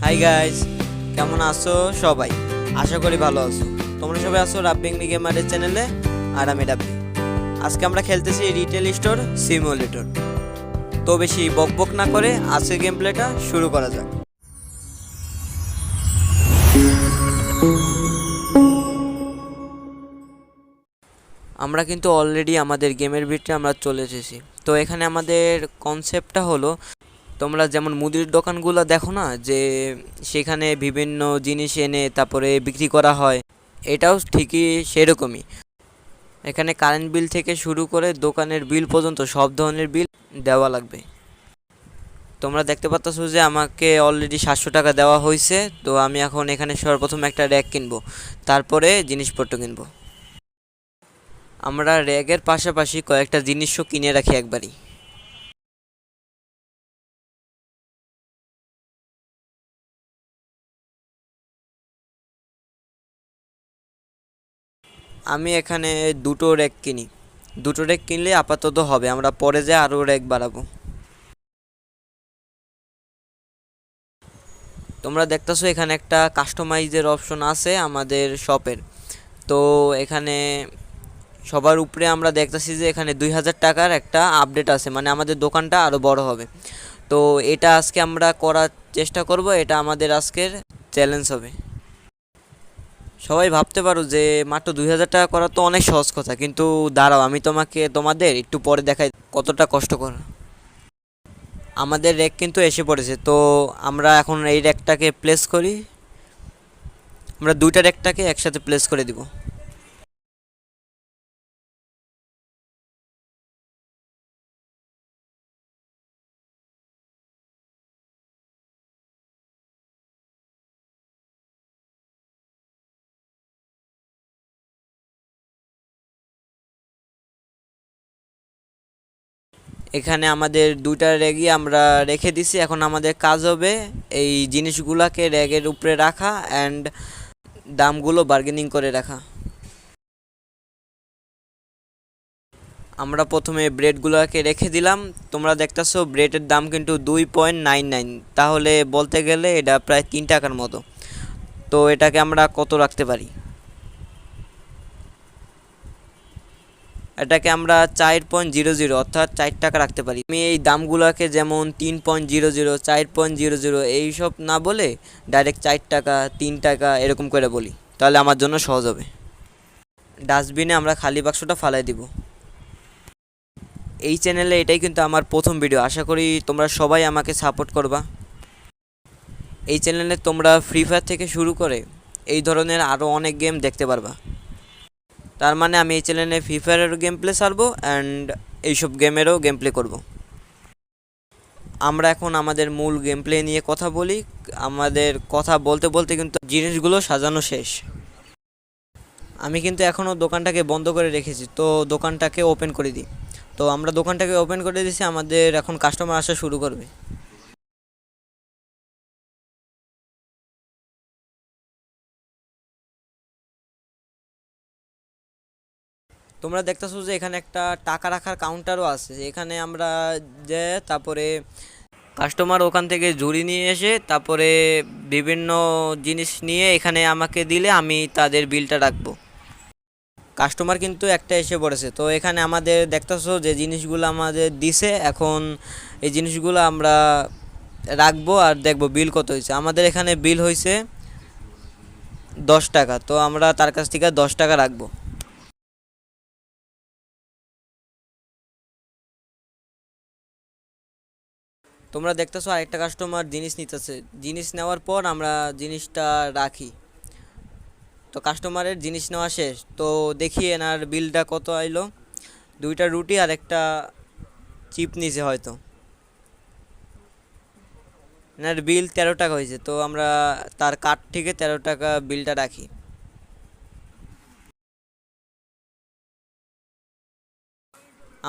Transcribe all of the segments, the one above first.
Hi guys, কেমন আছো সবাই? আশা করি ভালো আছো। তোমরা সবাই আছো রাব্বিংলি গেমারের চ্যানেলে। আর আমি রাব্বি। আজকে আমরা খেলতেছি রিটেল স্টোর সিমুলেটর। তো বেশি বকবক না করে আজকে গেম প্লেটা শুরু করা যাক। আমরা কিন্তু অলরেডি আমাদের গেমের ভিতরে আমরা চলে এসেছি। তো এখানে আমাদের কনসেপ্টটা হলো, তোমরা যেমন মুদির দোকানগুলো দেখো না, যে সেখানে বিভিন্ন জিনিস এনে তারপরে বিক্রি করা হয়, এটাও ঠিকই সেরকমই। এখানে কারেন্ট বিল থেকে শুরু করে দোকানের বিল পর্যন্ত সব ধরনের বিল দেওয়া লাগবে। তোমরা দেখতে পাচ্ছ যে আমাকে অলরেডি 700 টাকা দেওয়া হয়েছে। তো আমি এখন এখানে সর্বপ্রথম একটা র্যাক কিনবো, তারপরে জিনিসপত্র কিনবো। আমরা র্যাগের পাশাপাশি কয়েকটা জিনিসও কিনে রাখি একবারই। আমি এখানে দুটো র্যাক কিনি। দুটো র্যাক কিনলে আপাতত হবে, আমরা পরে যা আরও র্যাক বাড়াবো। তোমরা দেখতেছো এখানে একটা কাস্টমাইজের অপশন আছে আমাদের শপের। তো এখানে সবার উপরে আমরা দেখতেছি যে এখানে 2000 টাকার একটা আপডেট আছে, মানে আমাদের দোকানটা আরও বড় হবে। তো এটা আজকে আমরা করার চেষ্টা করব, এটা আমাদের আজকের চ্যালেঞ্জ হবে। সবাই ভাবতে পারো যে মাত্র 2000 টাকা করা তো অনেক সহজ কথা, কিন্তু দাঁড়াও আমি তোমাদের একটু পরে দেখাই কতটা কষ্টকর। আমাদের র্যাক কিন্তু এসে পড়েছে। তো আমরা এখন এই র্যাকটাকে প্লেস করি। আমরা দুইটা র্যাকটাকে একসাথে প্লেস করে দিব। এখানে আমাদের দুইটা র্যাগই আমরা রেখে দিছি। এখন আমাদের কাজ হবে এই জিনিসগুলোকে র্যাগের উপরে রাখা অ্যান্ড দামগুলো বার্গেনিং করে রাখা। আমরা প্রথমে ব্রেডগুলোকে রেখে দিলাম। তোমরা দেখতেছো ব্রেডের দাম কিন্তু 2.99। তাহলে বলতে গেলে এটা প্রায় 3 টাকার মতো। তো এটাকে আমরা কত রাখতে পারি? এটাকে আমরা 4.00 অর্থাৎ 4 টাকা রাখতে পারি। আমি এই দামগুলোকে যেমন 3.00, 4.00 এইসব না বলে ডাইরেক্ট 4 টাকা, 3 টাকা এরকম করে বলি, তাহলে আমার জন্য সহজ হবে। ডাস্টবিনে আমরা খালি বাক্সটা ফালাই দিব। এই চ্যানেলে এটাই কিন্তু আমার প্রথম ভিডিও, আশা করি তোমরা সবাই আমাকে সাপোর্ট করবা। এই চ্যানেলে তোমরা ফ্রি ফায়ার থেকে শুরু করে এই ধরনের আরও অনেক গেম দেখতে পারবা। তার মানে আমি এই চ্যানেলে ফ্রি ফায়ারেরও গেম প্লে ছাড়বো অ্যান্ড এইসব গেমেরও গেম প্লে করবো। আমরা এখন আমাদের মূল গেম প্লে নিয়ে কথা বলি। আমাদের কথা বলতে বলতে কিন্তু জিনিসগুলো সাজানো শেষ। আমি কিন্তু এখনও দোকানটাকে বন্ধ করে রেখেছি, তো দোকানটাকে ওপেন করে দিই। তো আমরা দোকানটাকে ওপেন করে দিয়েছি, আমাদের এখন কাস্টমার আসা শুরু করবে। তোমরা দেখতেছো যে এখানে একটা টাকা রাখার কাউন্টারও আছে। এখানে আমরা যে তারপরে কাস্টমার ওখান থেকে ঝুড়ি নিয়ে এসে তারপরে বিভিন্ন জিনিস নিয়ে এখানে আমাকে দিলে আমি তাদের বিলটা রাখবো। কাস্টমার কিন্তু একটা এসে পড়েছে। তো এখানে আমাদের দেখতেছো যে জিনিসগুলো আমাদের দিছে, এখন এই জিনিসগুলো আমরা রাখবো আর দেখবো বিল কত হয়েছে। আমাদের এখানে বিল হয়েছে 10 টাকা। তো আমরা তার কাছ থেকে 10 টাকা রাখবো। তোমরা দেখতেছো আরেকটা কাস্টমার জিনিস নিতেছে। জিনিস নেওয়ার পর আমরা জিনিসটা রাখি। তো কাস্টমারের জিনিস নেওয়া শেষ। তো দেখি এনার বিলটা কত আইলো। দুইটা রুটি আর একটা চিপ নিছে হয়তো। এনার বিল 13 টাকা হয়েছে। তো আমরা তার কার্ড থেকে 13 টাকা বিলটা রাখি।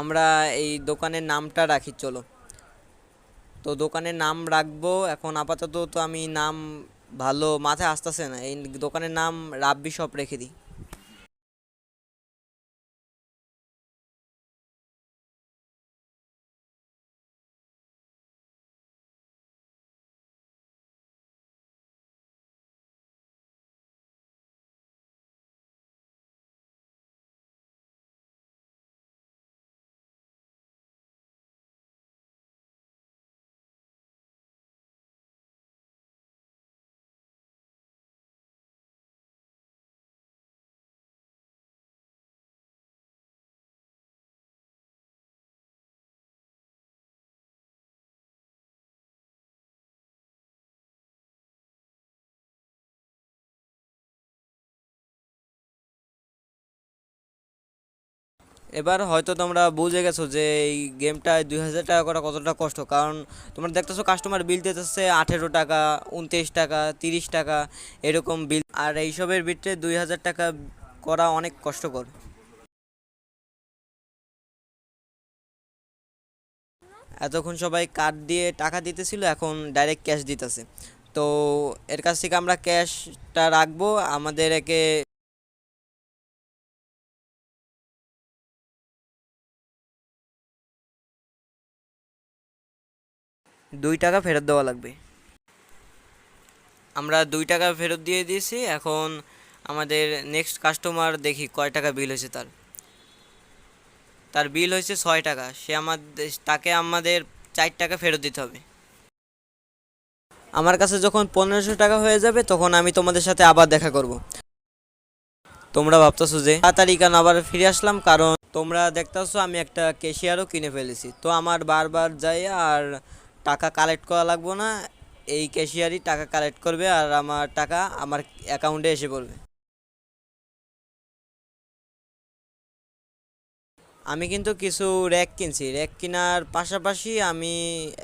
আমরা এই দোকানের নামটা রাখি, চলো। তো দোকানের নাম রাখবো এখন। আপাতত তো আমি নাম ভালো মাথায় আসতেছে না, এই দোকানের নাম রাব্বি শপ রেখে দিই। এবার হয়তো তোমরা বুঝে গেছো যে এই গেমটায় 2000 টাকা করা কতটা কষ্ট, কারণ তোমরা দেখতেছো কাস্টমার বিল দিতেছে 18 টাকা, 29 টাকা, 30 টাকা এরকম বিল, আর এইসবের ভিতরে 2000 টাকা করা অনেক কষ্টকর। এতক্ষণ সবাই কার্ড দিয়ে টাকা দিতেছিল, এখন ডাইরেক্ট ক্যাশ দিতেছে। তো এর কাছ থেকে আমরা ক্যাশটা রাখবো, আমাদের একে 2 টাকা ফেরত দেওয়া লাগবে। আমরা 2 টাকা ফেরত দিয়ে দিয়েছি। এখন আমাদের নেক্সট কাস্টমার দেখি কয় টাকা বিল হয়েছে তার। তার বিল হয়েছে 6 টাকা, সে আমাদের তাকে আমাদের 4 টাকা ফেরত দিতে হবে। আমার কাছে যখন 1500 টাকা হয়ে যাবে তখন আমি তোমাদের সাথে আবার দেখা করব। তোমরা ভাবতেছো যে তাড়াতাড়ি কেন আবার ফিরে আসলাম, কারণ তোমরা দেখতেছো আমি একটা ক্যাশিয়ারও কিনে ফেলেছি, তো আমার বারবার যাই আর টাকা কালেক্ট করা লাগবো না, এই ক্যাশিয়ারই টাকা কালেক্ট করবে আর আমার টাকা আমার অ্যাকাউন্টে এসে পড়বে। আমি কিন্তু কিছু র্যাক কিনছি, র্যাক কেনার পাশাপাশি আমি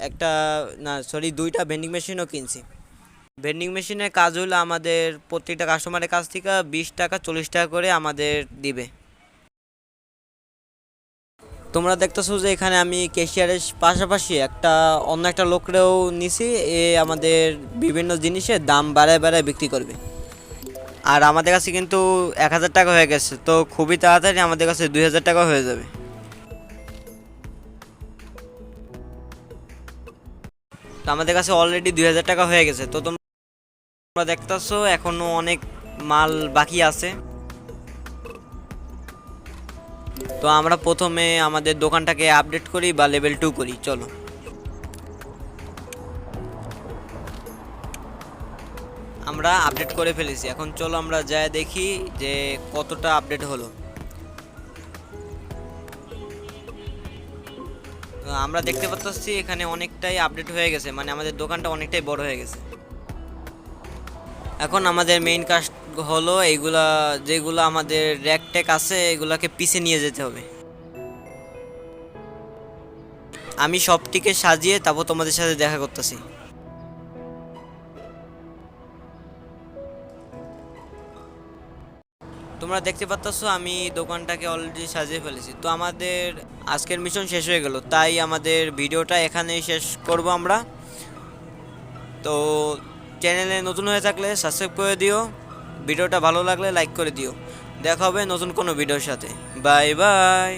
একটা, না সরি, 2টা ভেন্ডিং মেশিনও কিনছি। ভেন্ডিং মেশিনের কাজ হলো আমাদের প্রত্যেকটা কাস্টমারের কাছ থেকে 20 টাকা 40 টাকা করে আমাদের দিবে। তোমরা দেখতেছো যে এখানে আমি ক্যাশিয়ারের পাশাপাশি অন্য একটা লোকরেও নিছি, এ আমাদের বিভিন্ন জিনিসের দাম বাড়ায় বাড়ায় বিক্রি করবে। আর আমাদের কাছে কিন্তু 1000 টাকা হয়ে গেছে, তো খুবই তাড়াতাড়ি আমাদের কাছে 2000 টাকা হয়ে যাবে। তো আমাদের কাছে অলরেডি 2000 টাকা হয়ে গেছে। তো তোমরা দেখতেছো এখনো অনেক মাল বাকি আছে। তো আমরা প্রথমে আমাদের দোকানটাকে আপডেট করি বা লেভেল 2 করি, চলো। আমরা আপডেট করে ফেলেছি, এখন চলো আমরা যাই দেখি যে কতটা আপডেট হলো। আমরা দেখতে পাচ্ছি এখানে অনেকটাই আপডেট হয়ে গেছে, মানে আমাদের দোকানটা অনেকটাই বড় হয়ে গেছে। এখন আমাদের মেইন কাজ হলো এইগুলা, যেগুলো আমাদের র্যাক ট্যাক আছে এগুলাকে পিছে নিয়ে যেতে হবে। আমি সবটিকে সাজিয়ে তারপর তোমাদের সাথে দেখা করতেছি। তোমরা দেখতে পাচ্ছ আমি দোকানটাকে অলরেডি সাজিয়ে ফেলেছি। তো আমাদের আজকের মিশন শেষ হয়ে গেল, তাই আমাদের ভিডিওটা এখানেই শেষ করব আমরা। তো চ্যানেলে নতুন হয়ে থাকলে সাবস্ক্রাইব করে দিও, ভিডিওটা ভালো লাগলে লাইক করে দিও। দেখা হবে নতুন কোনো ভিডিওর সাথে। Bye bye.